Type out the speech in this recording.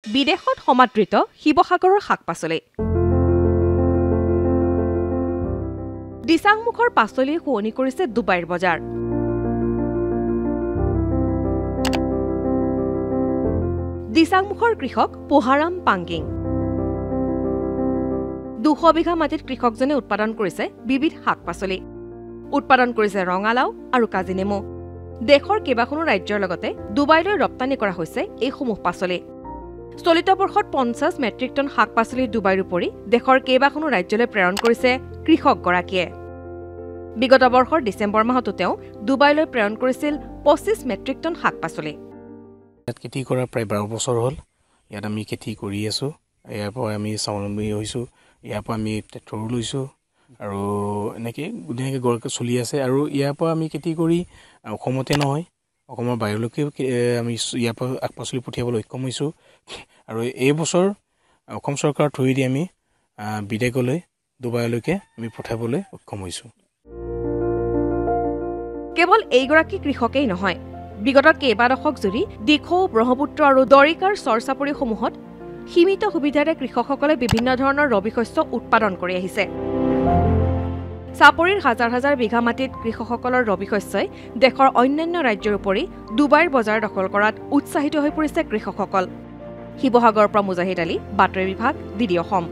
বিদেশত সমাদৃত শিৱসাগৰৰ শাক-পাচলি দিচাংমুখৰ পাচলিয়ে শুৱনি কৰিছে ডুবাইৰ বজাৰ দিচাংমুখৰ কৃষক পোহাৰাম পাংগিং 200 বিঘা মাটিত কৃষকজনে উৎপাদন কৰিছে বিবিধ শাক-পাচলি উৎপাদন কৰিছে ৰঙালাও আৰু কাজিনেমু দেশৰ কেইবাখনো ৰাজ্যৰ লগতে ডুবাইলৈ ৰপ্তানি কৰা হৈছে এই সমূহ পাচলি চলিত বৰ্ষত 50 মেট্ৰিক টন শাক-পাচলি ডুবাইৰ উপৰি দেশৰ কেইবাখনো ৰাজ্যলৈ প্ৰেৰণ কৰিছে কৃষকগৰাকীয়ে বিগত বৰ্ষৰ ডিসেম্বৰ মাহতো তেওঁ ডুবাইলৈ প্ৰেৰণ কৰিছিল 25 মেট্ৰিক টন শাক-পাচলি খেতি কৰা প্ৰায় 12 বছৰ হ'ল ইয়াত আমি খেতি কৰি আছো ইয়াৰ পৰা আমি স্বাৱলম্বী হৈছো ইয়াৰ পৰা আমি ট্ৰেক্টৰ লৈছো আৰু এনেকৈ গুদিনকে গৰকে চলি আছে আৰু ইয়াৰ পৰা আমি খেতি কৰি অসমতে নহয় অসমৰ বাহিৰলৈকে আমি ইয়াৰ পৰা শাক-পাচলি পঠিয়াবলৈ সক্ষম হৈছো আৰু এই বছৰ অসম চৰকাৰৰ থ্ৰুৱেদি আমি বিদেশলৈ ডুবাইলৈকে আমি পঠাবলৈ সক্ষম হৈছো কেৱল এইগৰাকী কৃষকেই নহয় বিগত কেইবা দশক জুৰি দিখৌ ব্ৰহ্মপুত্ৰ আৰু দৰিকাৰ চৰচাপৰিসমূহত সীমিত সুবিধাৰে কৃষকসকলে বিভিন্ন ধৰণৰ ৰবি শস্য উৎপাদন কৰি আহিছে চাপৰিৰ হাজাৰ হাজাৰ বিঘা মাটিত কৃষকসকলৰ ৰবি শস্যই দেশৰ অন্যান্য ৰাজ্যৰ উপৰি ডুবাইৰ বজাৰ দখল কৰাত উৎসাহিত হৈ পৰিছে কৃষকসকল শিৱসাগৰৰ পৰা মুজাহিদ আলী বাতৰি বিভাগ DD অসম